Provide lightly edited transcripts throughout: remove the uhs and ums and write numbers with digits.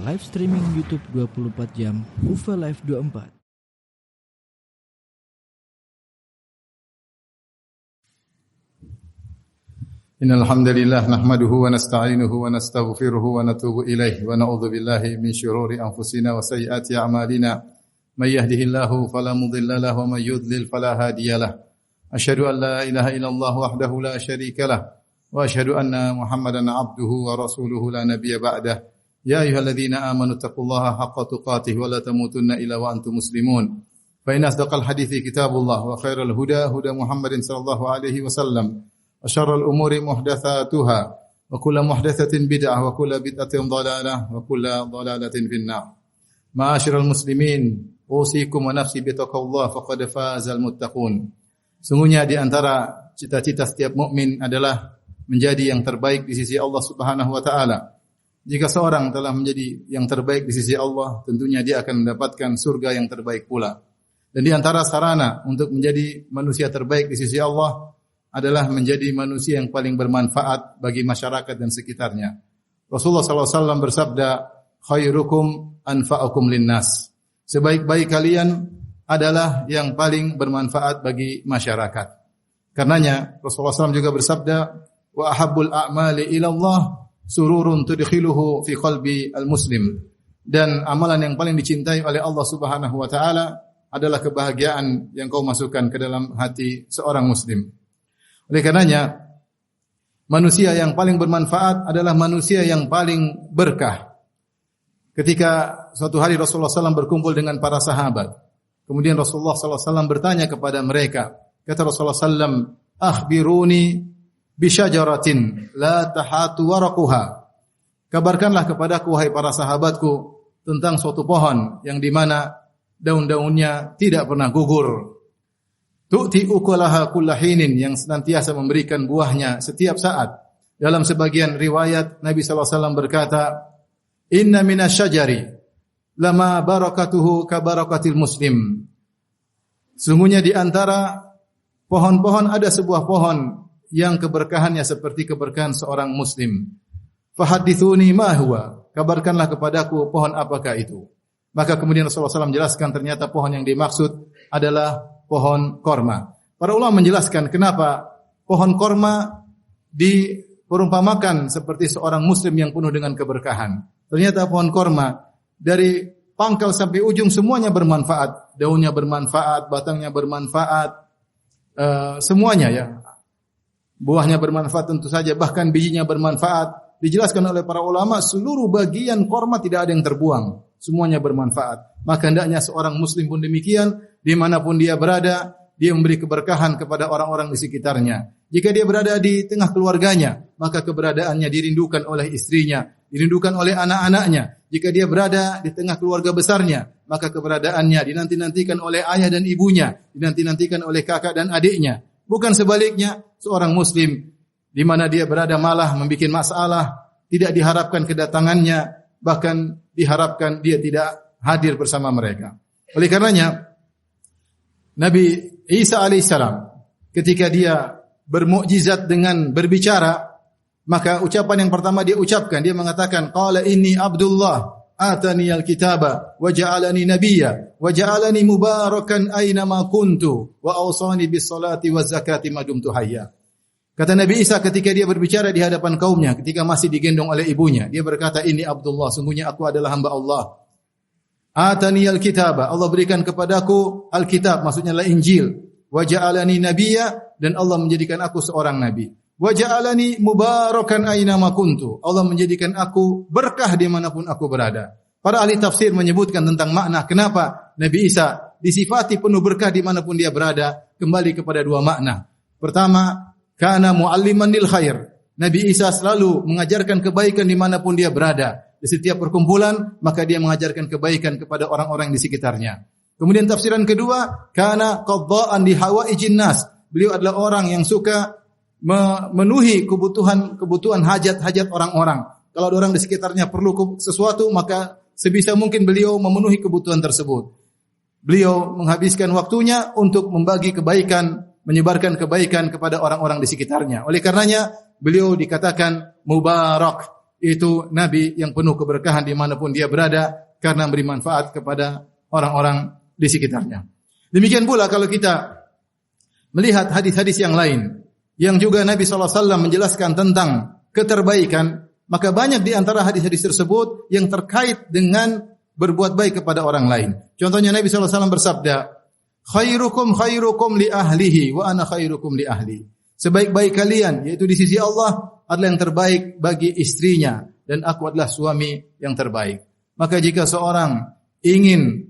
live streaming YouTube 24 jam, UFA Live 24. Innal hamdalillah nahmaduhu wa nasta'inuhu wa nastaghfiruhu wa natubu ilaihi wa na'udzu billahi min shururi anfusina wa sayyiati a'malina. May yahdihillahu fala mudilla lahu wa may yudlil fala hadiyalah. Asyhadu an la ilaha illallah wahdahu la syarika lah wa asyhadu anna Muhammadan abduhu wa rasuluhu la nabiyya ba'dah. Ya ayyuhalladzina amanu taqullaha haqqa tuqatih wa la tamutunna illa wa antum muslimun. Fa inna asdaqal hadithi kitabullah wa khairal huda huda Muhammadin sallallahu alaihi wasallam. Wa syarrul umuri muhdatsatuha wa kullu muhdatsatin bid'ah wa kullu bid'atin dhalalah wa kullu dhalalatin finnar. Ma'asyiral muslimin, usikum wa nafsi bitaqwallah faqad fazal muttaqun. Sungguhnya di antara cita-cita setiap mukmin adalah menjadi yang terbaik di sisi Allah Subhanahu wa taala. Jika seorang telah menjadi yang terbaik di sisi Allah, tentunya dia akan mendapatkan surga yang terbaik pula. Dan di antara sarana untuk menjadi manusia terbaik di sisi Allah adalah menjadi manusia yang paling bermanfaat bagi masyarakat dan sekitarnya. Rasulullah SAW bersabda, khairukum anfa'ukum linnas. Sebaik-baik kalian adalah yang paling bermanfaat bagi masyarakat. Karenanya Rasulullah SAW juga bersabda, wa ahabbul a'mali ila Allah sururun tudkhiluhu fi qalbi al-muslim. Dan amalan yang paling dicintai oleh Allah Subhanahu wa taala adalah kebahagiaan yang kau masukkan ke dalam hati seorang muslim. Oleh karenanya manusia yang paling bermanfaat adalah manusia yang paling berkah. Ketika suatu hari Rasulullah SAW berkumpul dengan para sahabat, kemudian Rasulullah SAW bertanya kepada mereka, kata Rasulullah SAW, akhbiruni bisyajaratin la tahatu waraquha. Kabarkanlah kepadaku wahai para sahabatku tentang suatu pohon yang di mana daun-daunnya tidak pernah gugur. Tu'ti ukulaha kullahinin, yang senantiasa memberikan buahnya setiap saat. Dalam sebagian riwayat Nabi SAW berkata, inna minasyajari lama barakatuhu kabarakatil muslim. Sungguhnya di antara pohon-pohon ada sebuah pohon yang keberkahannya seperti keberkahan seorang muslim. Fahadithuni ma huwa, kabarkanlah kepadaku pohon apakah itu. Maka kemudian Rasulullah SAW menjelaskan ternyata pohon yang dimaksud adalah pohon korma. Para ulama menjelaskan kenapa pohon korma diperumpamakan seperti seorang muslim yang penuh dengan keberkahan. Ternyata pohon korma dari pangkal sampai ujung semuanya bermanfaat. Daunnya bermanfaat, batangnya bermanfaat, semuanya ya. Buahnya bermanfaat tentu saja, bahkan bijinya bermanfaat. Dijelaskan oleh para ulama, seluruh bagian korma tidak ada yang terbuang. Semuanya bermanfaat. Maka hendaknya seorang muslim pun demikian, dimanapun dia berada, dia memberi keberkahan kepada orang-orang di sekitarnya. Jika dia berada di tengah keluarganya, maka keberadaannya dirindukan oleh istrinya, dirindukan oleh anak-anaknya. Jika dia berada di tengah keluarga besarnya, maka keberadaannya dinanti-nantikan oleh ayah dan ibunya, dinanti-nantikan oleh kakak dan adiknya. Bukan sebaliknya, seorang muslim di mana dia berada malah membuat masalah, tidak diharapkan kedatangannya, bahkan diharapkan dia tidak hadir bersama mereka. Oleh karenanya Nabi Isa alaihissalam ketika dia bermukjizat dengan berbicara, maka ucapan yang pertama dia ucapkan, dia mengatakan qala inni abdullah atani alkitaba wa ja'alani nabiyya wa ja'alani mubarakan aina ma kuntu wa awsani bis salati waz zakati ma dumtu hayya. Kata Nabi Isa ketika dia berbicara di hadapan kaumnya, ketika masih digendong oleh ibunya, dia berkata, ini Abdullah, sungguhnya aku adalah hamba Allah. Atani al-kitaba, Allah berikan kepadaku al-kitab, maksudnya adalah Injil. Wa ja'alani nabiyya, dan Allah menjadikan aku seorang nabi. Wa ja'alani mubarakan aina ma kuntu, Allah menjadikan aku berkah dimanapun aku berada. Para ahli tafsir menyebutkan tentang makna kenapa Nabi Isa disifati penuh berkah dimanapun dia berada, kembali kepada dua makna. Pertama, kana mualliman lil khair. Nabi Isa selalu mengajarkan kebaikan dimanapun dia berada. Di setiap perkumpulan, maka dia mengajarkan kebaikan kepada orang-orang di sekitarnya. Kemudian tafsiran kedua, kana qadda'an li hawaijin nas. Beliau adalah orang yang suka memenuhi kebutuhan hajat-hajat orang-orang. Kalau ada orang di sekitarnya perlu sesuatu, maka sebisa mungkin beliau memenuhi kebutuhan tersebut. Beliau menghabiskan waktunya untuk membagi kebaikan, menyebarkan kebaikan kepada orang-orang di sekitarnya. Oleh karenanya beliau dikatakan mubarak, itu nabi yang penuh keberkahan dimanapun dia berada karena beri manfaat kepada orang-orang di sekitarnya. Demikian pula kalau kita melihat hadis-hadis yang lain yang juga Nabi SAW menjelaskan tentang keterbaikan, maka banyak di antara hadis-hadis tersebut yang terkait dengan berbuat baik kepada orang lain. Contohnya Nabi SAW bersabda, khairukum khairukum li ahlihi wa ana khairukum li ahli. Sebaik-baik kalian, yaitu di sisi Allah, adalah yang terbaik bagi istrinya, dan aku adalah suami yang terbaik. Maka jika seorang ingin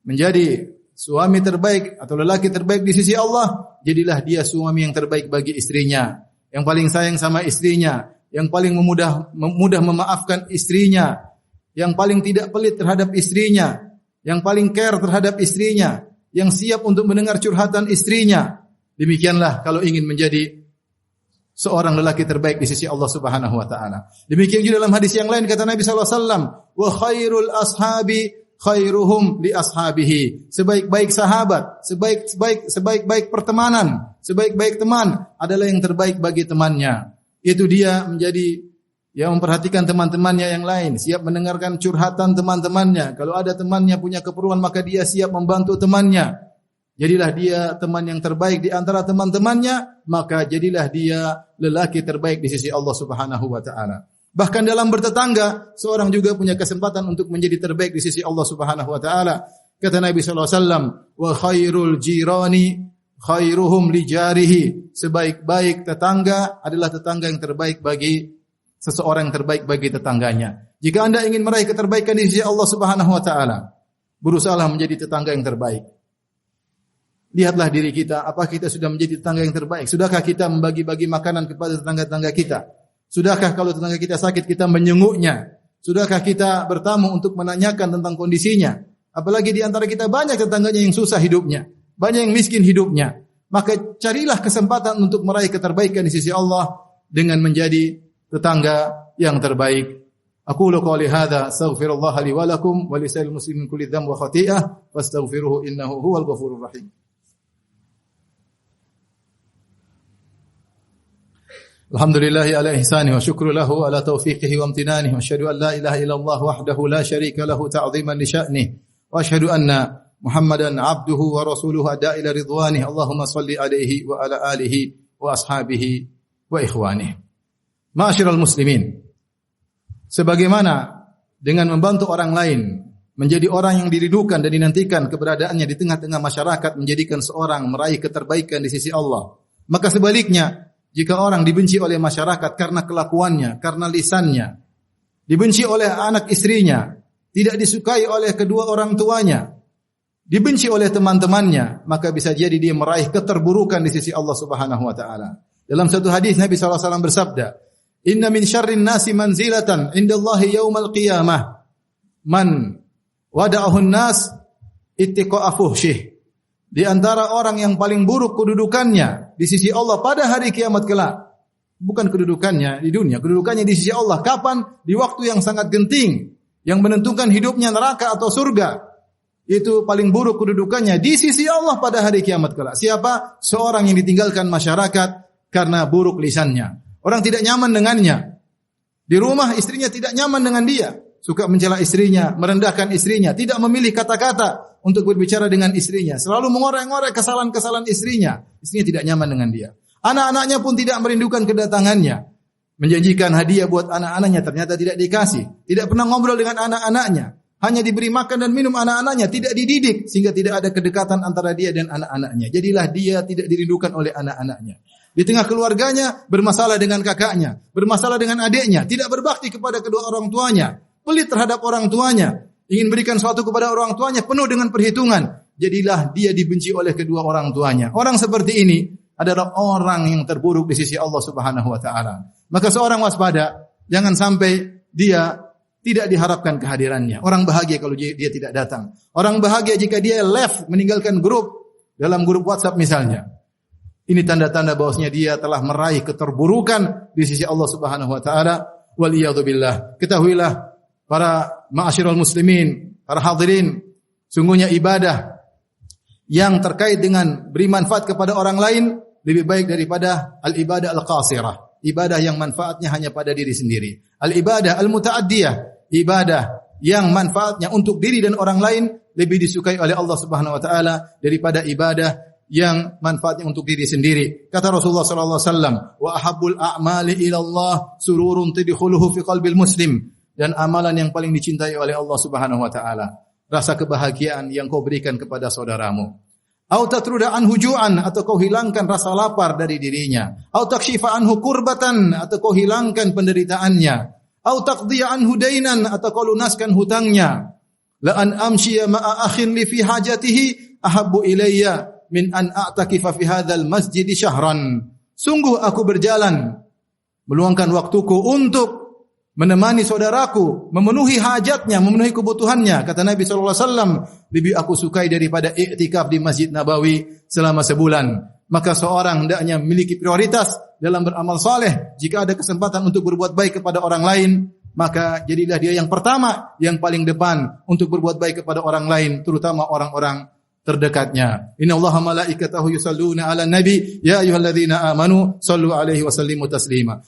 menjadi suami terbaik atau lelaki terbaik di sisi Allah, jadilah dia suami yang terbaik bagi istrinya, yang paling sayang sama istrinya, yang paling mudah memaafkan istrinya, yang paling tidak pelit terhadap istrinya, yang paling care terhadap istrinya, yang siap untuk mendengar curhatan istrinya. Demikianlah kalau ingin menjadi seorang lelaki terbaik di sisi Allah Subhanahu wa taala. Demikian juga dalam hadis yang lain kata Nabi sallallahu alaihi wasallam, "Wa khairul ashabi khairuhum li ashabihi." Sebaik-baik sahabat, sebaik-baik pertemanan, sebaik-baik teman adalah yang terbaik bagi temannya. Itu dia menjadi yang memperhatikan teman-temannya yang lain, siap mendengarkan curhatan teman-temannya. Kalau ada temannya punya keperluan, maka dia siap membantu temannya. Jadilah dia teman yang terbaik di antara teman-temannya, maka jadilah dia lelaki terbaik di sisi Allah Subhanahu wa taala. Bahkan dalam bertetangga, seorang juga punya kesempatan untuk menjadi terbaik di sisi Allah Subhanahu wa taala. Kata Nabi sallallahu alaihi wasallam, "Wa khairul jirani khairuhum li jarihi." Sebaik-baik tetangga adalah tetangga yang terbaik bagi seseorang yang terbaik bagi tetangganya. Jika Anda ingin meraih keterbaikan di sisi Allah Subhanahu wa taala, berusahalah menjadi tetangga yang terbaik. Lihatlah diri kita, apa kita sudah menjadi tetangga yang terbaik? Sudahkah kita membagi-bagi makanan kepada tetangga-tetangga kita? Sudahkah kalau tetangga kita sakit kita menyenguknya? Sudahkah kita bertamu untuk menanyakan tentang kondisinya? Apalagi di antara kita banyak tetangganya yang susah hidupnya, banyak yang miskin hidupnya. Maka carilah kesempatan untuk meraih keterbaikan di sisi Allah dengan menjadi tetangga yang terbaik. Aqulu qouli hadza astaghfirullah li wa lakum wa lisa'il muslimin kulli dzamb wa khati'ah fastaghfiruhu innahu huwal ghafurur rahim. Alhamdulillahi ala ihsanihi wa syukru lahu ala taufiqihi wa amtinanihi wa asyhadu an la ilaha illallah wahdahu la syarika lahu ta'ziman li sya'nihi wa asyhadu anna Muhammadan abduhu wa rasuluhu adda ila ridwanihi. Allahumma salli alaihi wa ala alihi wa ashabihi wa ikhwanihi. Ma'asyiral muslimin, sebagaimana dengan membantu orang lain menjadi orang yang diridhukan dan dinantikan keberadaannya di tengah-tengah masyarakat menjadikan seorang meraih keterbaikan di sisi Allah, maka sebaliknya, jika orang dibenci oleh masyarakat karena kelakuannya, karena lisannya, dibenci oleh anak istrinya, tidak disukai oleh kedua orang tuanya, dibenci oleh teman-temannya, maka bisa jadi dia meraih keterburukan di sisi Allah Subhanahu wa taala. Dalam satu hadis Nabi sallallahu alaihi wasallam bersabda, "Inna min syarrin nasi manzilatan indallahi yaumal qiyamah man wada'ahu an-nas ittiqa'a fuhsyih." Di antara orang yang paling buruk kedudukannya di sisi Allah pada hari kiamat kelak, bukan kedudukannya di dunia, kedudukannya di sisi Allah. Kapan? Di waktu yang sangat genting, yang menentukan hidupnya neraka atau surga. Itu paling buruk kedudukannya di sisi Allah pada hari kiamat kelak. Siapa? Seorang yang ditinggalkan masyarakat karena buruk lisannya. Orang tidak nyaman dengannya. Di rumah istrinya tidak nyaman dengan dia. Suka mencela istrinya, merendahkan istrinya, tidak memilih kata-kata untuk berbicara dengan istrinya, selalu mengorek-ngorek kesalahan-kesalahan istrinya. Istrinya tidak nyaman dengan dia. Anak-anaknya pun tidak merindukan kedatangannya. Menjanjikan hadiah buat anak-anaknya, ternyata tidak dikasih. Tidak pernah ngobrol dengan anak-anaknya. Hanya diberi makan dan minum anak-anaknya, tidak dididik sehingga tidak ada kedekatan antara dia dan anak-anaknya. Jadilah dia tidak dirindukan oleh anak-anaknya. Di tengah keluarganya bermasalah dengan kakaknya, bermasalah dengan adiknya, tidak berbakti kepada kedua orang tuanya, pelit terhadap orang tuanya, ingin berikan sesuatu kepada orang tuanya penuh dengan perhitungan. Jadilah dia dibenci oleh kedua orang tuanya. Orang seperti ini adalah orang yang terburuk di sisi Allah Subhanahu wa taala. Maka seorang waspada, jangan sampai dia tidak diharapkan kehadirannya. Orang bahagia kalau dia tidak datang. Orang bahagia jika dia left, meninggalkan grup, dalam grup WhatsApp misalnya. Ini tanda-tanda bahwasanya dia telah meraih keterburukan di sisi Allah Subhanahu wa taala. Waliyadzubillah. Ketahuilah para ma'asyiral muslimin, para hadirin, sungguhnya ibadah yang terkait dengan beri manfaat kepada orang lain lebih baik daripada al-ibadah al-qasirah. ibadah yang manfaatnya hanya pada diri sendiri. Al-ibadah al-muta'addiyah, ibadah yang manfaatnya untuk diri dan orang lain lebih disukai oleh Allah Subhanahu wa taala daripada ibadah yang manfaatnya untuk diri sendiri. Kata Rasulullah sallallahu alaihi wasallam, "Wa ahabbul a'mali ila Allah sururun tidkhuluhu fi qalbil muslim." Dan amalan yang paling dicintai oleh Allah Subhanahu wa taala, rasa kebahagiaan yang kau berikan kepada saudaramu. Au tatruda anhu ju'an, atau kau hilangkan rasa lapar dari dirinya. Au takshifa anhu kurbatan, atau kau hilangkan penderitaannya. Au taqdiya anhu dainan, atau kau lunaskan hutangnya. La an amshiya ma'a akhin li fi hajatihi ahabbu ilayya min an a'takifa fi hadzal masjid syahran. Sungguh aku berjalan meluangkan waktuku untuk menemani saudaraku, memenuhi hajatnya, memenuhi kebutuhannya. Kata Nabi SAW, lebih aku sukai daripada iktikaf di Masjid Nabawi selama sebulan. Maka seorang hendaknya memiliki prioritas dalam beramal saleh. Jika ada kesempatan untuk berbuat baik kepada orang lain, maka jadilah dia yang pertama, yang paling depan untuk berbuat baik kepada orang lain, terutama orang-orang terdekatnya. Innallaha malaikatahu yusalluna 'alan nabi ya ayyuhalladzina amanu sallu 'alaihi wa sallimu taslima.